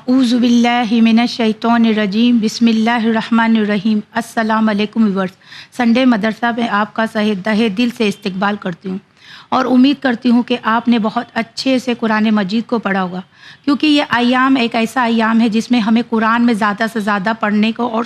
اعوذ باللہ من الشیطان الرجیم بسم اللہ الرحمن الرحیم۔ السلام علیکم ویورز، سنڈے مدرسہ میں آپ کا تہہ دل سے استقبال کرتی ہوں اور امید کرتی ہوں کہ آپ نے بہت اچھے سے قرآن مجید کو پڑھا ہوگا، کیونکہ یہ ایام ایک ایسا ایام ہے جس میں ہمیں قرآن میں زیادہ سے زیادہ پڑھنے کو اور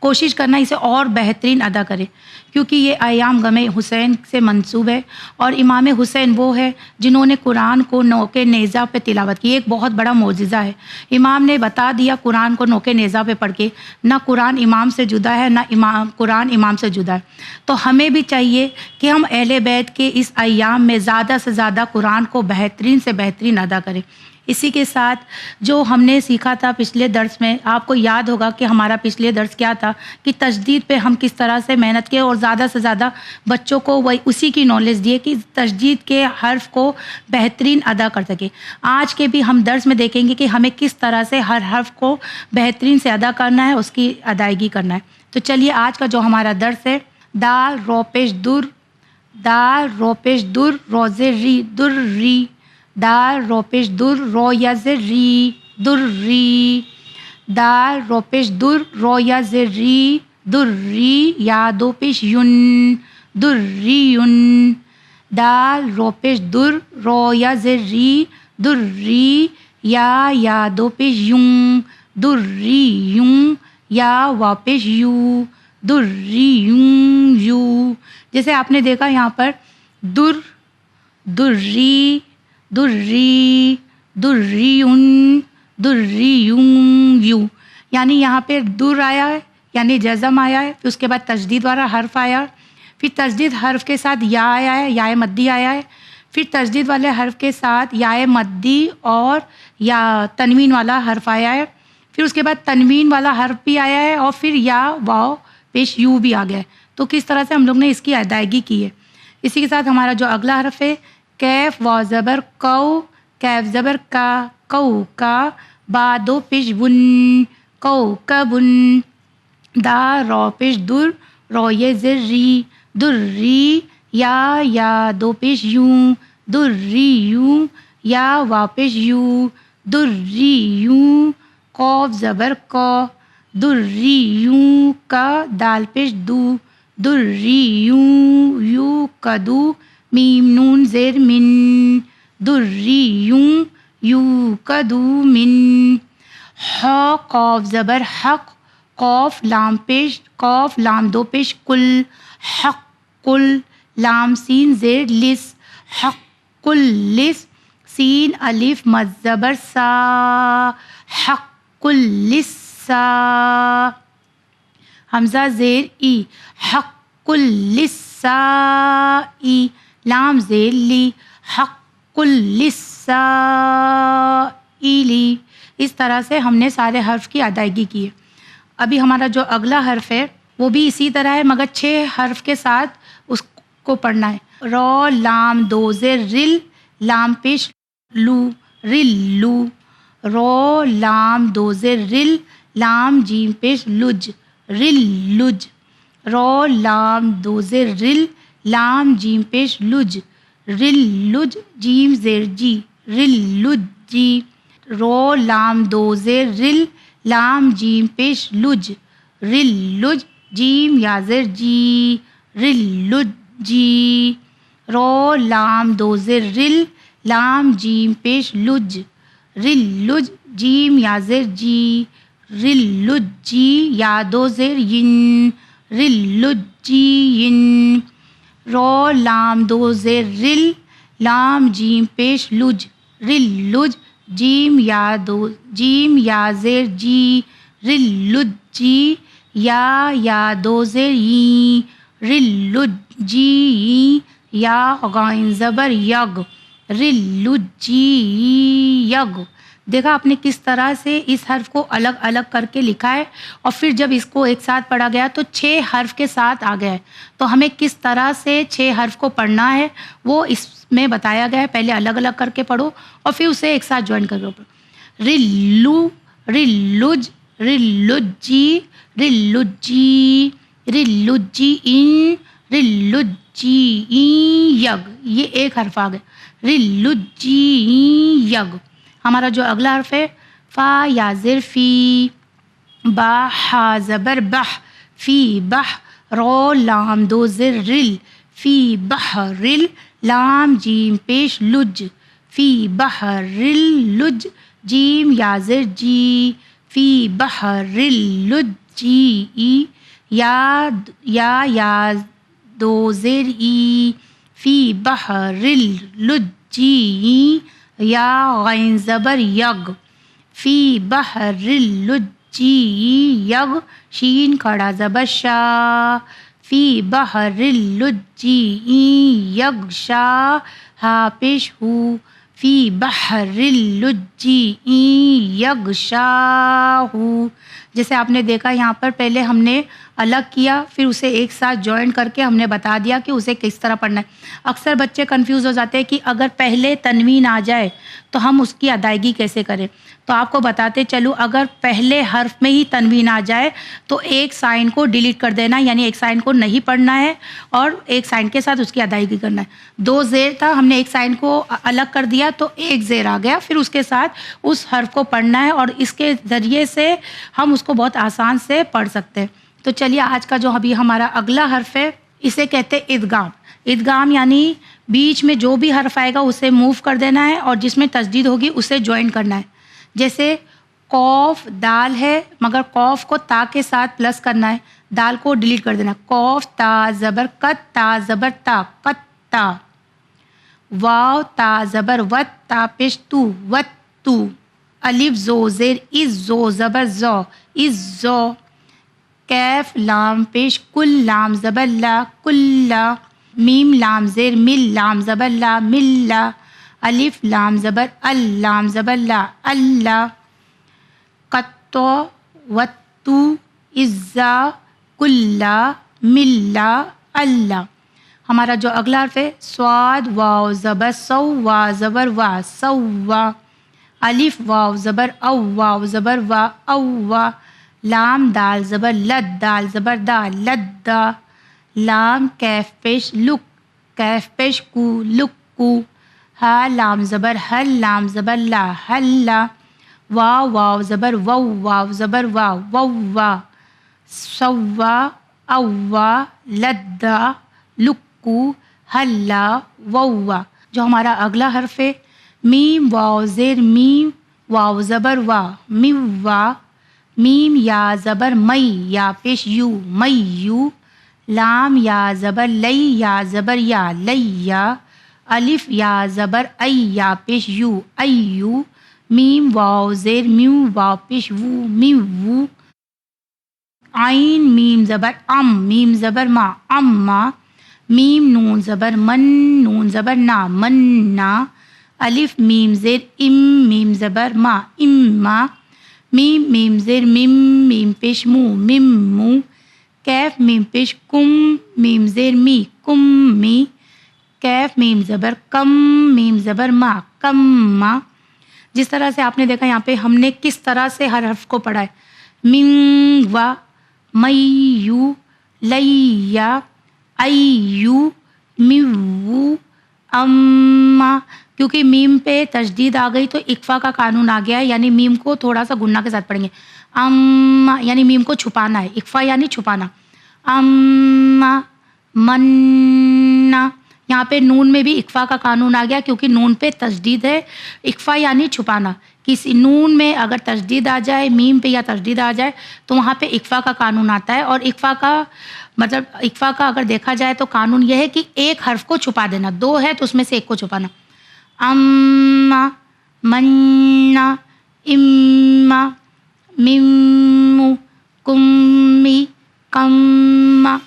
کوشش کرنا اسے اور بہترین ادا کرے، کیونکہ یہ ایام غم حسین سے منسوب ہے اور امام حسین وہ ہے جنہوں نے قرآن کو نوک نیزہ پہ تلاوت کی۔ ایک بہت بڑا معجزہ ہے، امام نے بتا دیا قرآن کو نوک نیزہ پہ پڑھ کے، نہ قرآن امام سے جدا ہے نہ قرآن امام سے جدا ہے۔ تو ہمیں بھی چاہیے کہ ہم اہل بیت کے اس ایام میں زیادہ سے زیادہ قرآن کو بہترین سے بہترین ادا کریں۔ اسی کے ساتھ جو ہم نے سیکھا تھا پچھلے درس میں، آپ کو یاد ہوگا کہ ہمارا پچھلے درس کیا تھا کہ تجدید پہ ہم کس طرح سے محنت کے اور زیادہ سے زیادہ بچوں کو وہی اسی کی نالج دیے کہ تجدید کے حرف کو بہترین ادا کر سکے۔ آج کے بھی ہم درس میں دیکھیں گے کہ ہمیں کس طرح سے ہر حرف کو بہترین سے ادا کرنا ہے، اس کی ادائیگی کرنا ہے۔ تو چلیے آج کا جو ہمارا درس ہے، دال رو پیش در، دال رو پیش در روز ری در ری، دال رو پیش در رو یز ری در ری، دال رو پیش در رو یز ری در ری، یا دو پیش یون در ری یون، دال رو پیش در رو یز ری در ری، یا دو پیش یون در ری یون، یا وا پیش یو در ری یون یو۔ جیسے آپ نے دیکھا یہاں پر در، در ری، در ری، در ری یون، در ری یون یو، یعنی یہاں پہ در آیا ہے یعنی جزم آیا ہے، پھر اس کے بعد تشدید والا حرف آیا، پھر تشدید حرف کے ساتھ یا آیا ہے، یا مدی آیا ہے، پھر تشدید والے حرف کے ساتھ یا مدی اور یا تنوین والا حرف آیا ہے، پھر اس کے بعد تنوین والا حرف بھی آیا ہے، اور پھر یا واو پیش یو بھی آ گیا ہے۔ تو کس طرح سے ہم لوگ نے اس کی ادائیگی کی ہے۔ اسی کے ساتھ ہمارا جو اگلا حرف ہے، کیف واو زبر کو، کیف زبر کا، کو کا، با دو پیش بن، کو کا بن، دا رو پیش در رو یہ زر ری در ری، یا دو پیش یوں در ری یوں، یا وا پیش یو در ری یوں، قوف زبر کو، در ری یوں کا، دال پیش دو در ری یوں یو کا دو، میم نون زیر من در ری یوں یو کا دو من، ح قاف زبر حق، قاف لام پیش، قاف لام دو پیش کل، حق کل، لام سین زیر لس، حق کل لس، سین الف مد زبر سا، حق کل لس سا، حمزہ زیر ای، حق کل لس سا ای، لام زیر لی، حق کل لس سا ای لی۔ اس طرح سے ہم نے سارے حرف کی ادائیگی کی ہے۔ ابھی ہمارا جو اگلا حرف ہے وہ بھی اسی طرح ہے، مگر 6 حرف کے ساتھ اس کو پڑھنا ہے۔ رو لام دو زیر رل، لام پیش لو رل لو، رو لام دو زیر رل، لام جیم پیش لج رل لج، رو لام دو زیر رل، لام جیم پیش لج رل لج، جیم زیر جی رل لج جی، رو لام دو زیر رل، لام جیم پیش لج رل لج، جیم یا زیر جی رل لج جی، رو لام دو زیر رل، لام جیم پیش لج رل لج، جیم یا زیر جی رل لج جی، یا دو زیر ین رل لج جی ین، رو لام دو زیر رل، لام جیم پیش لج رل لج، جیم یا زیر جی رل لج جی، یا دو زیر ین رل لج جی ین، یا غائن زبر یگ رل لج جی یگ۔ دیکھا آپ نے کس طرح سے اس حرف کو الگ الگ کر کے لکھا ہے، اور پھر جب اس کو ایک ساتھ پڑھا گیا تو 6 حرف کے ساتھ آ گیا ہے۔ تو ہمیں کس طرح سے 6 حرف کو پڑھنا ہے وہ اس میں بتایا گیا ہے۔ پہلے الگ الگ کر کے پڑھو اور پھر اسے ایک ساتھ جوائن کر کے پڑھو۔ رلو رلج رلج جی رلج جی رلج جی ان رلج جی این یگ، یہ ایک حرف آ گیا رلج جی این یگ۔ ہمارا جو اگلا حرف ہے فا یا زر فی، با ہا زبر بح، فی بح، رو لام دو زر رل، فی بحرل، لام جیم پیش لج، فی بحرل لج، جیم یا زر جی، فی بحرل لجی، یا دو زر ای، فی بحرل لجی، یا غین زبر یگ، فی بحرل لجی یگ، شین کھڑا زبر شا، فی بحرل لجی یغشا، ہا پیش ہو، فی بحرل لجی یغشاہ۔ جیسے آپ نے دیکھا یہاں پر پہلے ہم نے الگ کیا، پھر اسے ایک ساتھ جوائن کر کے ہم نے بتا دیا کہ اسے کس طرح پڑھنا ہے۔ اکثر بچے کنفیوز ہو جاتے ہیں کہ اگر پہلے تنوین آ جائے تو ہم اس کی ادائیگی کیسے کریں۔ تو آپ کو بتاتے چلوں، اگر پہلے حرف میں ہی تنوین آ جائے تو ایک سائن کو ڈیلیٹ کر دینا، یعنی ایک سائن کو نہیں پڑھنا ہے اور ایک سائن کے ساتھ اس کی ادائیگی کرنا ہے۔ دو زیر تھا، ہم نے ایک سائن کو الگ کر دیا تو ایک زیر آ گیا، پھر اس کے ساتھ اس حرف کو پڑھنا ہے اور اس کے ذریعے سے ہم اس کو بہت آسان سے پڑھ سکتے ہیں۔ تو چلیے آج کا جو ابھی ہمارا اگلا حرف ہے اسے کہتے ہیں ادغام۔ ادغام یعنی بیچ میں جو بھی حرف آئے گا اسے موو کر دینا ہے اور جس میں تشدید ہوگی اسے جوائن کرنا ہے۔ جیسے قوف دال ہے مگر قوف کو تا کے ساتھ پلس کرنا ہے، دال کو ڈیلیٹ کر دینا ہے۔ قوف تا زبر کت، تا زبر تا، قتا۔ واو تا زبر وت، تا پیش تو، وت تو۔ الف زو زیر از، زو زبر زو، از زو۔ کیف لام پیش کل، لام زبر لا، کلا۔ میم لام زیر مل، لام زبر لا، ملا۔ الف لام زبر ال، لام زبر لا، اللہ۔ قطو وتو، عزا، کلا، ملا، اللہ۔ ہمارا جو اگلا حرف ہے صاد واو زبر سو، وا زبر وا، سوا۔ الف واو زبر او، واو زبر وا، اوا۔ لام دال زبر لد، دال زبر دا، لدا۔ لام کیف پیش لک، کیف پیش کو، لکو۔ ہا لام زبر حل، لام زبر لا، حلا۔ واو واو زبر وو، واو زبر وا، ووا۔ سوا، اوا، لدا، لکو، حلا، ووا۔ جو ہمارا اگلا حرف ہے میم واو زیر میم، واو زبر وا، میوا۔ میم یا زبر مئی، یا پیش یو، میو۔ لام یا زبر لئی، یا زبر یا، لیا۔ الف یا زبر ای، یا پیش یو، ایو۔ میم واو زیر میو، واو پیش وو، میوو۔ عین میم زبر ام، میم زبر ما، اما۔ میم نون زبر من، نون زبر نا، منا۔ الف میم زیر ام، میم زبر ما، اما۔ میم میم زیر میم، میم پیش مو، ممو۔ کیف میم پیش کم، میم زیر می، کمی۔ کیف میم زبر کم، میم زبر ما، کما۔ جس طرح سے آپ نے دیکھا یہاں پہ ہم نے کس طرح سے ہر حرف کو پڑھا ہے۔ منگوا، میو، لیا، ایو، میو، اما۔ کیونکہ میم پہ تشدید آ گئی تو اکفا کا قانون آ گیا ہے، یعنی میم کو تھوڑا سا گننا کے ساتھ پڑھیں گے۔ اما یعنی میم کو چھپانا ہے، اکفا یعنی چھپانا۔ اما، منا۔ یہاں پہ نون میں بھی اکفا کا قانون آ گیا کیونکہ نون پہ تشدید ہے، اکفا یعنی چھپانا۔ کسی نون میں اگر تشدید آ جائے، میم پہ یا تشدید آ جائے تو وہاں پہ اکفا کا قانون آتا ہے، اور اکفا کا مطلب اکفا کا اگر دیکھا جائے تو قانون یہ ہے کہ ایک حرف کو چھپا دینا، دو ہے تو اس میں سے ایک کو چھپانا۔ اما، منا، اما، ممو، کمی، کما۔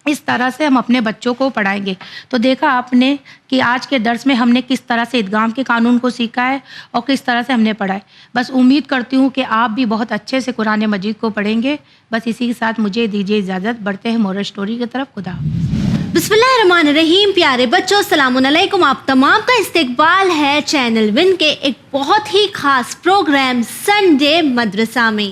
اس طرح سے ہم اپنے بچوں کو پڑھائیں گے۔ تو دیکھا آپ نے کہ آج کے درس میں ہم نے کس طرح سے ادغام کے قانون کو سیکھا ہے اور کس طرح سے ہم نے پڑھا ہے۔ بس امید کرتی ہوں کہ آپ بھی بہت اچھے سے قرآن مجید کو پڑھیں گے۔ بس اسی کے ساتھ مجھے دیجیے اجازت، بڑھتے ہیں مورل اسٹوری کی طرف۔ خدا حافظ۔ بسم اللہ الرحمن الرحیم۔ پیارے بچوں، السلام علیکم۔ آپ تمام کا استقبال ہے چینل ون کے ایک بہت ہی خاص پروگرام سنڈے مدرسہ میں،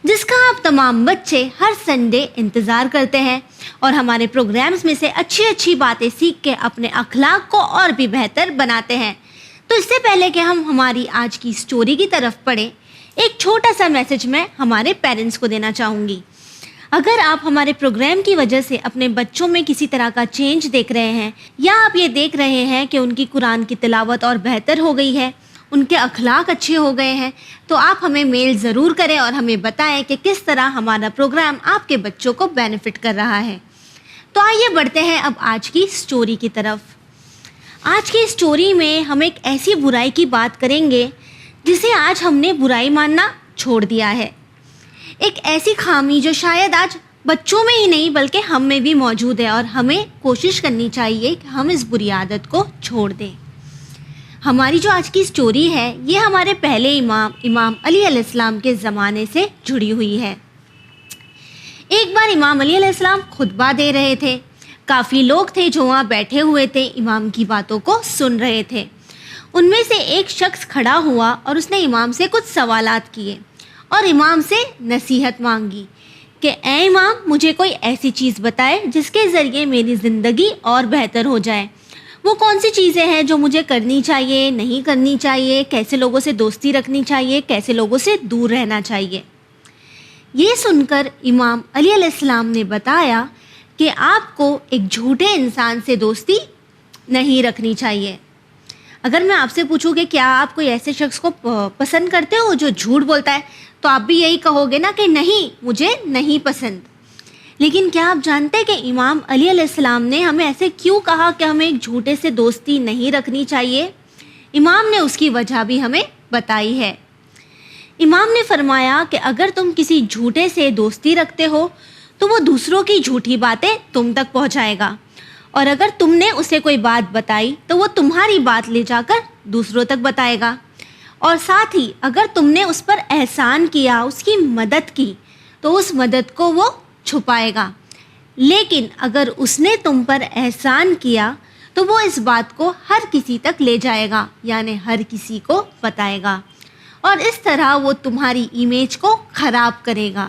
جس کا آپ تمام بچے ہر سنڈے انتظار کرتے ہیں اور ہمارے پروگرامز میں سے اچھی اچھی باتیں سیکھ کے اپنے اخلاق کو اور بھی بہتر بناتے ہیں۔ تو اس سے پہلے کہ ہم ہماری آج کی اسٹوری کی طرف پڑھیں، ایک چھوٹا سا میسج میں ہمارے پیرنٹس کو دینا چاہوں گی. اگر آپ ہمارے پروگرام کی وجہ سے اپنے بچوں میں کسی طرح کا چینج دیکھ رہے ہیں یا آپ یہ دیکھ رہے ہیں کہ ان کی قرآن کی تلاوت اور بہتر ہو گئی ہے, ان کے اخلاق اچھے ہو گئے ہیں, تو آپ ہمیں میل ضرور کریں اور ہمیں بتائیں کہ کس طرح ہمارا پروگرام آپ کے بچوں کو بینیفٹ کر رہا ہے. تو آئیے بڑھتے ہیں اب آج کی سٹوری کی طرف. آج کی سٹوری میں ہم ایک ایسی برائی کی بات کریں گے جسے آج ہم نے برائی ماننا چھوڑ دیا ہے. ایک ایسی خامی جو شاید آج بچوں میں ہی نہیں بلکہ ہم میں بھی موجود ہے, اور ہمیں کوشش کرنی چاہیے کہ ہم اس بری عادت کو چھوڑ دیں. ہماری جو آج کی سٹوری ہے یہ ہمارے پہلے امام علی علیہ السلام کے زمانے سے جڑی ہوئی ہے. ایک بار امام علی علیہ السلام خطبہ دے رہے تھے. کافی لوگ تھے جو وہاں بیٹھے ہوئے تھے, امام کی باتوں کو سن رہے تھے. ان میں سے ایک شخص کھڑا ہوا اور اس نے امام سے کچھ سوالات کیے اور امام سے نصیحت مانگی کہ اے امام, مجھے کوئی ایسی چیز بتائے جس کے ذریعے میری زندگی اور بہتر ہو جائے. وہ کون سی چیزیں ہیں جو مجھے کرنی چاہیے, نہیں کرنی چاہیے, کیسے لوگوں سے دوستی رکھنی چاہیے, کیسے لوگوں سے دور رہنا چاہیے. یہ سن کر امام علی علیہ السلام نے بتایا کہ آپ کو ایک جھوٹے انسان سے دوستی نہیں رکھنی چاہیے. اگر میں آپ سے پوچھوں کہ کیا آپ کوئی ایسے شخص کو پسند کرتے ہو جو جھوٹ بولتا ہے, تو آپ بھی یہی کہو گے نا کہ نہیں, مجھے نہیں پسند. لیکن کیا آپ جانتے ہیں کہ امام علی علیہ السلام نے ہمیں ایسے کیوں کہا کہ ہمیں ایک جھوٹے سے دوستی نہیں رکھنی چاہیے؟ امام نے اس کی وجہ بھی ہمیں بتائی ہے. امام نے فرمایا کہ اگر تم کسی جھوٹے سے دوستی رکھتے ہو تو وہ دوسروں کی جھوٹی باتیں تم تک پہنچائے گا, اور اگر تم نے اسے کوئی بات بتائی تو وہ تمہاری بات لے جا کر دوسروں تک بتائے گا, اور ساتھ ہی اگر تم نے اس پر احسان کیا, اس کی مدد کی, تو اس مدد کو وہ چھپائے گا. لیکن اگر اس نے تم پر احسان کیا تو وہ اس بات کو ہر کسی تک لے جائے گا, یعنی ہر کسی کو بتائے گا, اور اس طرح وہ تمہاری امیج کو خراب کرے گا.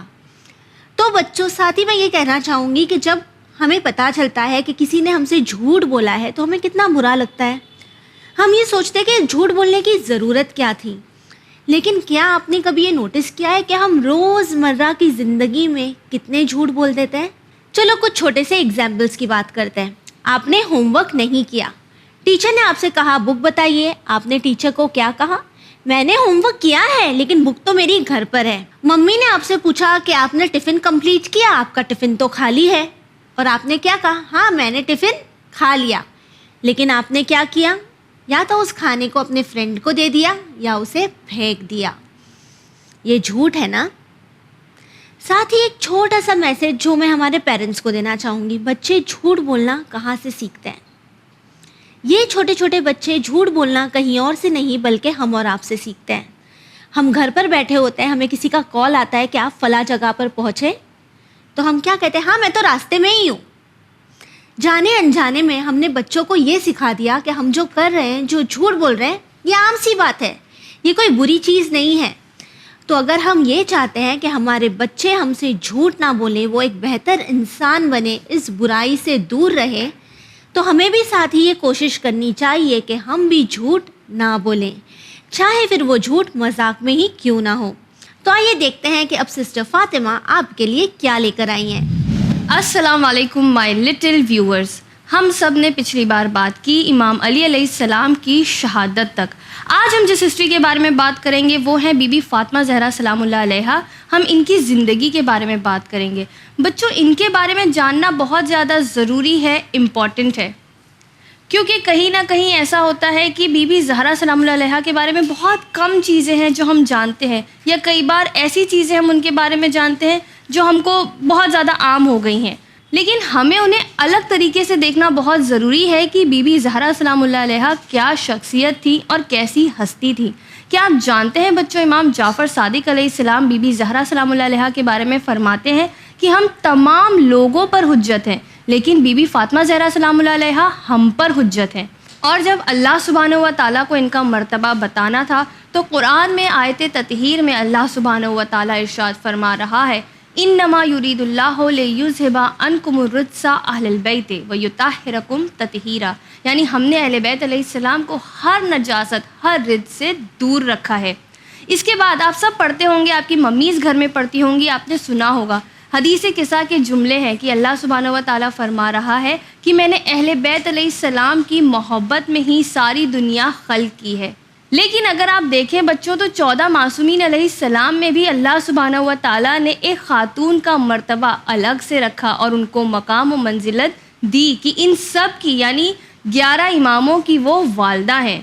تو بچوں, ساتھ ہی میں یہ کہنا چاہوں گی کہ جب ہمیں پتہ چلتا ہے کہ کسی نے ہم سے جھوٹ بولا ہے تو ہمیں کتنا برا لگتا ہے. ہم یہ سوچتے کہ جھوٹ بولنے کی ضرورت کیا تھی. لیکن کیا آپ نے کبھی یہ نوٹس کیا ہے کہ ہم روز مرہ کی زندگی میں کتنے جھوٹ بول دیتے ہیں؟ چلو کچھ چھوٹے سے ایگزامپلس کی بات کرتے ہیں. آپ نے ہوم ورک نہیں کیا, ٹیچر نے آپ سے کہا بک بتائیے, آپ نے ٹیچر کو کیا کہا؟ میں نے ہوم ورک کیا ہے لیکن بک تو میری گھر پر ہے. ممی نے آپ سے پوچھا کہ آپ نے ٹفن کمپلیٹ کیا, آپ کا ٹفن تو خالی ہے, اور آپ نے کیا کہا؟ ہاں میں نے ٹفن کھا لیا. لیکن آپ نے کیا کیا؟ یا تو اس کھانے کو اپنے فرینڈ کو دے دیا یا اسے پھینک دیا. یہ جھوٹ ہے نا. ساتھ ہی ایک چھوٹا سا میسج جو میں ہمارے پیرنٹس کو دینا چاہوں گی, بچے جھوٹ بولنا کہاں سے سیکھتے ہیں؟ یہ چھوٹے چھوٹے بچے جھوٹ بولنا کہیں اور سے نہیں بلکہ ہم اور آپ سے سیکھتے ہیں. ہم گھر پر بیٹھے ہوتے ہیں, ہمیں کسی کا کال آتا ہے کہ آپ فلاں جگہ پر پہنچے, تو ہم کیا کہتے ہیں؟ ہاں میں تو راستے میں ہی ہوں. جانے انجانے میں ہم نے بچوں کو یہ سکھا دیا کہ ہم جو کر رہے ہیں, جو جھوٹ بول رہے ہیں, یہ عام سی بات ہے, یہ کوئی بری چیز نہیں ہے. تو اگر ہم یہ چاہتے ہیں کہ ہمارے بچے ہم سے جھوٹ نہ بولیں, وہ ایک بہتر انسان بنے, اس برائی سے دور رہے, تو ہمیں بھی ساتھ ہی یہ کوشش کرنی چاہیے کہ ہم بھی جھوٹ نہ بولیں, چاہے پھر وہ جھوٹ مذاق میں ہی کیوں نہ ہو. تو آئیے دیکھتے ہیں کہ اب سسٹر فاطمہ آپ کے لیے کیا لے کر آئی ہیں. السلام علیکم مائی لٹل ویورز. ہم سب نے پچھلی بار بات کی امام علی علیہ السلام کی شہادت تک. آج ہم جس ہسٹری کے بارے میں بات کریں گے وہ ہے بی بی فاطمہ زہرا سلام اللہ علیہا. ہم ان کی زندگی کے بارے میں بات کریں گے. بچوں, ان کے بارے میں جاننا بہت زیادہ ضروری ہے, امپورٹنٹ ہے, کیونکہ کہیں نہ کہیں ایسا ہوتا ہے کہ بی بی زہرا سلام اللہ علیہا کے بارے میں بہت کم چیزیں ہیں جو ہم جانتے ہیں, یا کئی بار ایسی چیزیں ہم ان کے بارے میں جانتے ہیں جو ہم کو بہت زیادہ عام ہو گئی ہیں. لیکن ہمیں انہیں الگ طریقے سے دیکھنا بہت ضروری ہے کہ بی بی زہرا سلام اللہ علیہا کیا شخصیت تھی اور کیسی ہستی تھی. کیا آپ جانتے ہیں بچوں, امام جعفر صادق علیہ السلام بی بی زہرا سلام اللہ علیہا کے بارے میں فرماتے ہیں کہ ہم تمام لوگوں پر حجت ہیں, لیکن بی بی فاطمہ زہرا سلام اللہ علیہا ہم پر حجت ہیں. اور جب اللہ سبحانہ و تعالیٰ کو ان کا مرتبہ بتانا تھا تو قرآن میں آیت تطہیر میں اللہ سبحانہ و تعالیٰ ارشاد فرما رہا ہے, انما یرید اللہ لیذھب عنکم الرجس اہل البیت ویطہرکم تطہیرا, یعنی ہم نے اہل بیت علیہ السلام کو ہر نجاست, ہر رجس سے دور رکھا ہے. اس کے بعد آپ سب پڑھتے ہوں گے, آپ کی ممیز گھر میں پڑھتی ہوں گی, آپ نے سنا ہوگا حدیث قصہ کے جملے ہیں کہ اللہ سبحانہ و تعالیٰ فرما رہا ہے کہ میں نے اہل بیت علیہ السلام کی محبت میں ہی ساری دنیا خلق کی ہے. لیکن اگر آپ دیکھیں بچوں تو 14 معصومین علیہ السلام میں بھی اللہ سبحانہ و تعالیٰ نے ایک خاتون کا مرتبہ الگ سے رکھا اور ان کو مقام و منزلت دی کہ ان سب کی یعنی 11 اماموں کی وہ والدہ ہیں.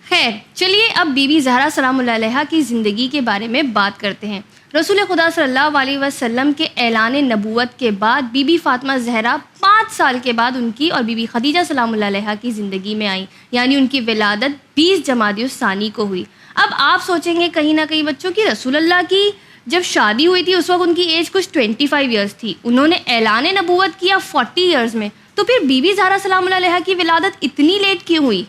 خیر چلیے اب بی بی زہرا سلام اللہ علیہا کی زندگی کے بارے میں بات کرتے ہیں. رسول خدا صلی اللہ علیہ وسلم کے اعلان نبوت کے بعد بی بی فاطمہ زہرا 5 سال کے بعد ان کی اور بی بی خدیجہ سلام اللہ علیہا کی زندگی میں آئیں, یعنی ان کی ولادت 20 جمادی الثانی کو ہوئی. اب آپ سوچیں گے کہیں نہ کہیں بچوں کی رسول اللہ کی جب شادی ہوئی تھی اس وقت ان کی ایج کچھ 25 ایئرس تھی, انہوں نے اعلان نبوت کیا 40 ایئرس میں, تو پھر بی بی زہرا سلام اللہ علیہا کی ولادت اتنی لیٹ کیوں ہوئی؟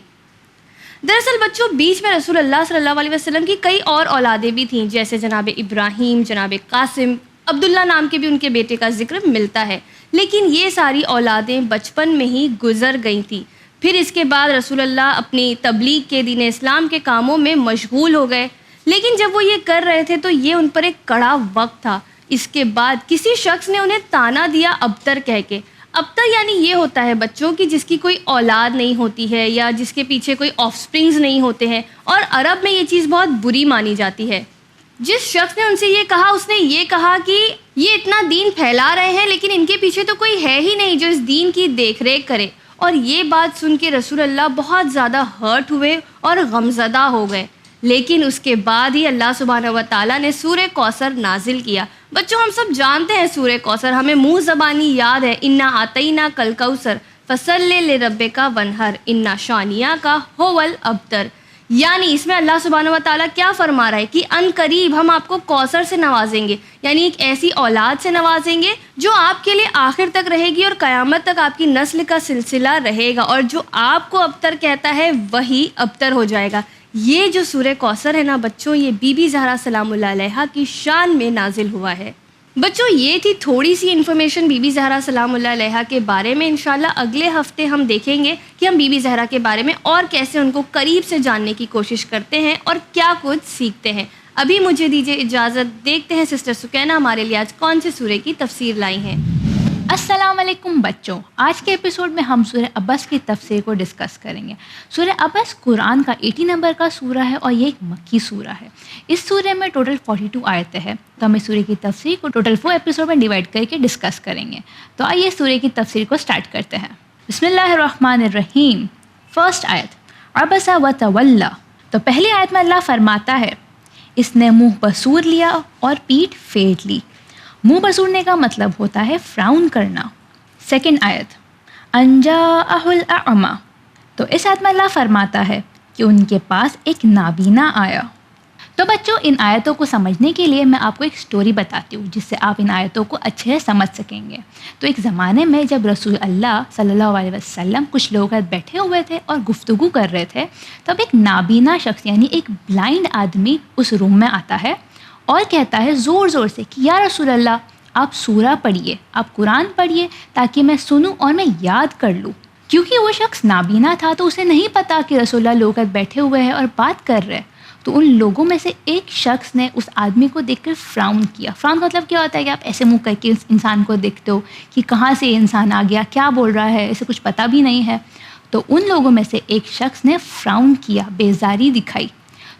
دراصل بچوں بیچ میں رسول اللہ صلی اللہ علیہ وسلم کی کئی اور اولادیں بھی تھیں, جیسے جناب ابراہیم, جناب قاسم, عبداللہ نام کے بھی ان کے بیٹے کا ذکر ملتا ہے, لیکن یہ ساری اولادیں بچپن میں ہی گزر گئی تھیں. پھر اس کے بعد رسول اللہ اپنی تبلیغ کے دین اسلام کے کاموں میں مشغول ہو گئے, لیکن جب وہ یہ کر رہے تھے تو یہ ان پر ایک کڑا وقت تھا. اس کے بعد کسی شخص نے انہیں تانا دیا ابتر کہہ کے. ابتر یعنی یہ ہوتا ہے بچوں کی جس کی کوئی اولاد نہیں ہوتی ہے یا جس کے پیچھے کوئی آف سپرنگز نہیں ہوتے ہیں, اور عرب میں یہ چیز بہت بری مانی جاتی ہے. جس شخص نے ان سے یہ کہا اس نے یہ کہا کہ یہ اتنا دین پھیلا رہے ہیں لیکن ان کے پیچھے تو کوئی ہے ہی نہیں جو اس دین کی دیکھ ریکھ کرے. اور یہ بات سن کے رسول اللہ بہت زیادہ ہرٹ ہوئے اور غمزدہ ہو گئے. لیکن اس کے بعد ہی اللہ سبحانہ و تعالیٰ نے سورہ کوثر نازل کیا. بچوں ہم سب جانتے ہیں سورہ کوثر, ہمیں منہ زبانی یاد ہے, انا آتینا کل کوثر فصلی لربک ونہر انا شانیاک ھو الابتر. یعنی اس میں اللہ سبحانہ و تعالیٰ کیا فرما رہا ہے کہ ان قریب ہم آپ کو کوثر سے نوازیں گے, یعنی ایک ایسی اولاد سے نوازیں گے جو آپ کے لیے آخر تک رہے گی اور قیامت تک آپ کی نسل کا سلسلہ رہے گا, اور جو آپ کو ابتر کہتا ہے وہی ابتر ہو جائے گا. یہ جو سورہ کوثر ہے نا بچوں, یہ بی بی زہرا سلام اللہ علیہا کی شان میں نازل ہوا ہے. بچوں یہ تھی تھوڑی سی انفارمیشن بی بی زہرا سلام اللہ علیہا کے بارے میں. انشاءاللہ اگلے ہفتے ہم دیکھیں گے کہ ہم بی بی زہرا کے بارے میں اور کیسے ان کو قریب سے جاننے کی کوشش کرتے ہیں اور کیا کچھ سیکھتے ہیں. ابھی مجھے دیجیے اجازت, دیکھتے ہیں سسٹر سکینہ ہمارے لیے آج کون سے سورہ کی تفسیر لائی ہیں. السلام علیکم بچوں, آج کے ایپیسوڈ میں ہم سورہ عبس کی تفسیر کو ڈسکس کریں گے. سورہ عبس قرآن کا 80 نمبر کا سورہ ہے اور یہ ایک مکی سورہ ہے. اس سورہ میں ٹوٹل 42 آیتیں ہیں, تو ہم اس سورہ کی تفسیر کو ٹوٹل 4 ایپیسوڈ میں ڈیوائڈ کر کے ڈسکس کریں گے. تو آئیے سورہ کی تفسیر کو سٹارٹ کرتے ہیں. بسم اللہ الرحمن الرحیم. فرسٹ آیت عبس و تولا. تو پہلی آیت میں اللہ فرماتا ہے اس نے منہ بسور لیا اور پیٹھ پھیر لی. منہ بسورنے کا مطلب ہوتا ہے فراؤن کرنا. سیکنڈ آیت انجاءہ الاعمی. تو اس آیت میں اللہ فرماتا ہے کہ ان کے پاس ایک نابینا آیا. تو بچوں ان آیتوں کو سمجھنے کے لیے میں آپ کو ایک سٹوری بتاتی ہوں جس سے آپ ان آیتوں کو اچھے سے سمجھ سکیں گے. تو ایک زمانے میں جب رسول اللہ صلی اللہ علیہ وسلم کچھ لوگ بیٹھے ہوئے تھے اور گفتگو کر رہے تھے, تب ایک نابینا شخص یعنی ایک بلائنڈ آدمی اس روم میں آتا ہے اور کہتا ہے زور زور سے کہ یا رسول اللہ آپ سورہ پڑھیے, آپ قرآن پڑھیے تاکہ میں سنوں اور میں یاد کر لوں. کیونکہ وہ شخص نابینا تھا تو اسے نہیں پتا کہ رسول اللہ لوگ بیٹھے ہوئے ہیں اور بات کر رہے. تو ان لوگوں میں سے ایک شخص نے اس آدمی کو دیکھ کر فراؤن کیا. فراؤن کا مطلب کیا ہوتا ہے کہ آپ ایسے منہ کر کے اس انسان کو دیکھتے ہو کہ کہاں سے یہ انسان آ گیا, کیا بول رہا ہے, اسے کچھ پتہ بھی نہیں ہے. تو ان لوگوں میں سے ایک شخص نے فراؤن کیا, بیزاری دکھائی.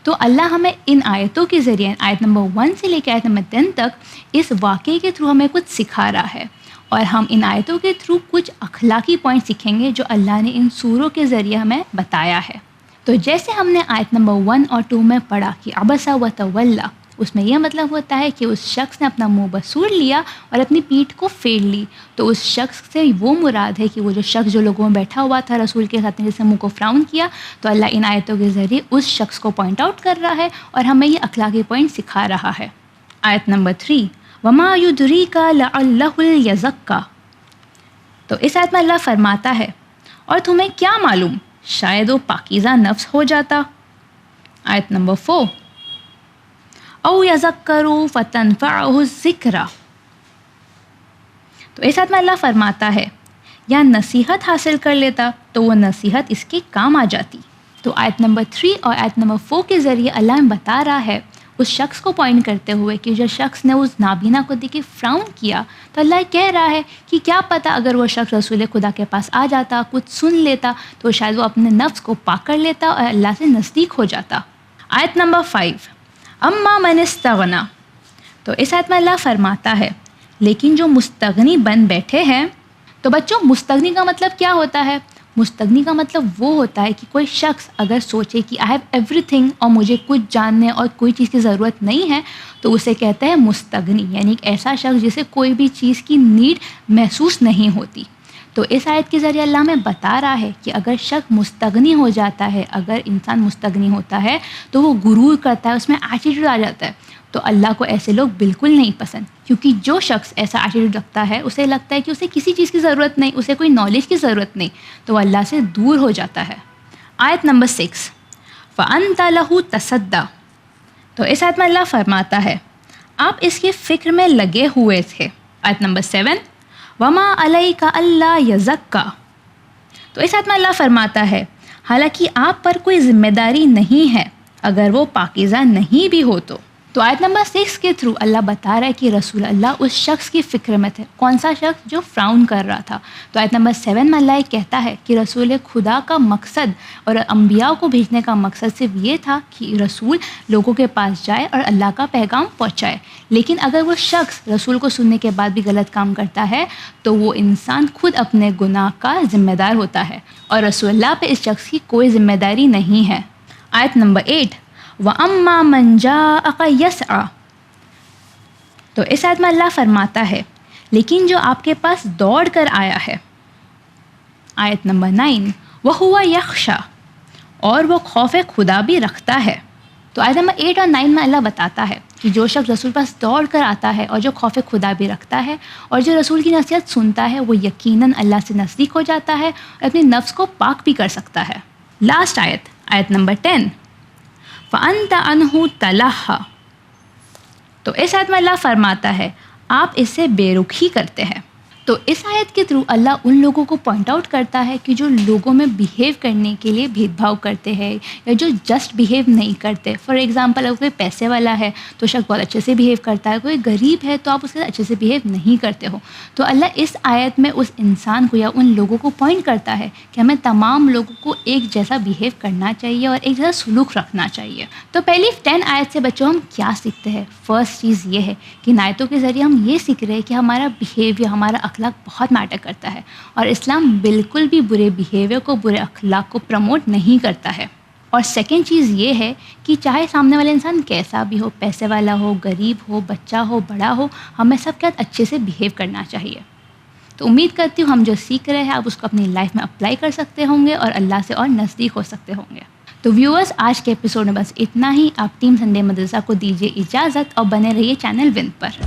تو اللہ ہمیں ان آیتوں کے ذریعے آیت نمبر 1 سے لے کے آیت نمبر 10 تک اس واقعے کے تھرو ہمیں کچھ سکھا رہا ہے, اور ہم ان آیتوں کے تھرو کچھ اخلاقی پوائنٹ سیکھیں گے جو اللہ نے ان سوروں کے ذریعے ہمیں بتایا ہے. تو جیسے ہم نے آیت نمبر 1 اور 2 میں پڑھا کہ عبس و تولا, اس میں یہ مطلب ہوتا ہے کہ اس شخص نے اپنا منہ بسور لیا اور اپنی پیٹھ کو پھیر لی. تو اس شخص سے وہ مراد ہے کہ وہ جو شخص جو لوگوں میں بیٹھا ہوا تھا رسول کے ساتھ جس نے منہ کو فراؤن کیا, تو اللہ ان آیتوں کے ذریعے اس شخص کو پوائنٹ آؤٹ کر رہا ہے اور ہمیں یہ اخلاقی پوائنٹ سکھا رہا ہے. آیت نمبر 3 وما یدریک لعلہ یزکا. تو اس آیت میں اللہ فرماتا ہے اور تمہیں کیا معلوم شاید وہ پاکیزہ نفس ہو جاتا. آیت نمبر 4 او یذکر فتنفعہ الذکرہ. تو اس آیت میں اللہ فرماتا ہے یا نصیحت حاصل کر لیتا تو وہ نصیحت اس کے کام آ جاتی. تو آیت نمبر 3 اور آیت نمبر 4 کے ذریعے اللہ ہمیں بتا رہا ہے اس شخص کو پوائنٹ کرتے ہوئے کہ جو شخص نے اس نابینا کو دیکھ کے فراؤن کیا، تو اللہ کہہ رہا ہے کہ کیا پتہ اگر وہ شخص رسول خدا کے پاس آ جاتا، کچھ سن لیتا، تو شاید وہ اپنے نفس کو پاک کر لیتا اور اللہ سے نزدیک ہو جاتا۔ آیت نمبر 5 اما من استغنا، تو اس آیت میں اللہ فرماتا ہے لیکن جو مستغنی بن بیٹھے ہیں۔ تو بچوں مستغنی کا مطلب کیا ہوتا ہے؟ مستغنی کا مطلب وہ ہوتا ہے کہ کوئی شخص اگر سوچے کہ آئی ہیو ایوری تھنگ اور مجھے کچھ جاننے اور کوئی چیز کی ضرورت نہیں ہے، تو اسے کہتے ہیں مستغنی، یعنی ایک ایسا شخص جسے کوئی بھی چیز کی نیڈ محسوس نہیں ہوتی۔ تو اس آیت کے ذریعے اللہ ہمیں بتا رہا ہے کہ اگر شخص مستغنی ہو جاتا ہے، اگر انسان مستغنی ہوتا ہے تو وہ غرور کرتا ہے، اس میں ایٹیٹیوڈ آ جاتا ہے۔ تو اللہ کو ایسے لوگ بالکل نہیں پسند، کیونکہ جو شخص ایسا ایٹیٹیوڈ رکھتا ہے اسے لگتا ہے کہ اسے کسی چیز کی ضرورت نہیں، اسے کوئی نالج کی ضرورت نہیں، تو اللہ سے دور ہو جاتا ہے۔ آیت نمبر 6 فَأَنْتَ لَهُ تَصَدَّى، تو اس آیت میں اللہ فرماتا ہے آپ اس کی فکر میں لگے ہوئے تھے۔ آیت نمبر 7 وَمَا عَلَيْكَ أَلَّا يَزَكَّى، تو اس آیت میں اللہ فرماتا ہے حالانکہ آپ پر کوئی ذمہ داری نہیں ہے اگر وہ پاکیزہ نہیں بھی ہو تو آیت نمبر 6 کے تھرو اللہ بتا رہا ہے کہ رسول اللہ اس شخص کی فکر میں تھے۔ کون سا شخص؟ جو فراؤن کر رہا تھا۔ تو آیت نمبر 7 میں اللہ کہتا ہے کہ رسول خدا کا مقصد اور انبیاء کو بھیجنے کا مقصد صرف یہ تھا کہ رسول لوگوں کے پاس جائے اور اللہ کا پیغام پہنچائے، لیکن اگر وہ شخص رسول کو سننے کے بعد بھی غلط کام کرتا ہے تو وہ انسان خود اپنے گناہ کا ذمہ دار ہوتا ہے، اور رسول اللہ پہ اس شخص کی کوئی ذمہ داری نہیں ہے۔ آیت نمبر 8 وَأَمَّا مَنْ جَاءَكَ يَسْعَى، تو اس آیت میں اللہ فرماتا ہے لیکن جو آپ کے پاس دوڑ کر آیا ہے۔ آیت نمبر 9 وَهُوَ يَخْشَى، اور وہ خوف خدا بھی رکھتا ہے۔ تو آیت نمبر 8 اور 9 میں اللہ بتاتا ہے کہ جو شخص رسول پاس دوڑ کر آتا ہے اور جو خوف خدا بھی رکھتا ہے اور جو رسول کی نصیحت سنتا ہے، وہ یقیناً اللہ سے نزدیک ہو جاتا ہے اور اپنے نفس کو پاک بھی کر سکتا ہے۔ لاسٹ آیت نمبر 10 فَأَنْتَ عَنْهُ تَلَهَّى، تو اس آیت میں اللہ فرماتا ہے آپ اس سے بے رخی کرتے ہیں۔ تو اس آیت کے تھرو اللہ ان لوگوں کو پوائنٹ آؤٹ کرتا ہے کہ جو لوگوں میں بیہیو کرنے کے لیے بھید بھاؤ کرتے ہیں یا جو جسٹ بیہیو نہیں کرتے۔ فار ایگزامپل اگر کوئی پیسے والا ہے تو شخص بہت اچھے سے بیہیو کرتا ہے، کوئی غریب ہے تو آپ اس کے اچھے سے بیہیو نہیں کرتے ہو۔ تو اللہ اس آیت میں اس انسان کو یا ان لوگوں کو پوائنٹ کرتا ہے کہ ہمیں تمام لوگوں کو ایک جیسا بیہیو کرنا چاہیے اور ایک جیسا سلوک رکھنا چاہیے۔ تو پہلی 10 آیت سے بچوں ہم کیا سیکھتے ہیں؟ فرسٹ چیز یہ ہے کہ ان آیتوں کے ذریعے ہم یہ سیکھ رہے ہیں کہ ہمارا بیہیویئر، ہمارا اخلاق بہت میٹر کرتا ہے، اور اسلام بالکل بھی برے بیہیویئر کو، برے اخلاق کو پروموٹ نہیں کرتا ہے۔ اور سیکنڈ چیز یہ ہے کہ چاہے سامنے والا انسان کیسا بھی ہو، پیسے والا ہو، غریب ہو، بچہ ہو، بڑا ہو، ہمیں سب کے ساتھ اچھے سے بیہیو کرنا چاہیے۔ تو امید کرتی ہوں ہم جو سیکھ رہے ہیں آپ اس کو اپنی لائف میں اپلائی کر سکتے ہوں گے اور اللہ سے اور نزدیک ہو سکتے ہوں گے۔ تو ویورز آج کے ایپیسوڈ میں بس اتنا ہی۔ آپ ٹیم سنڈے مدرسہ کو دیجیے اجازت اور بنے رہیے چینل ون پر۔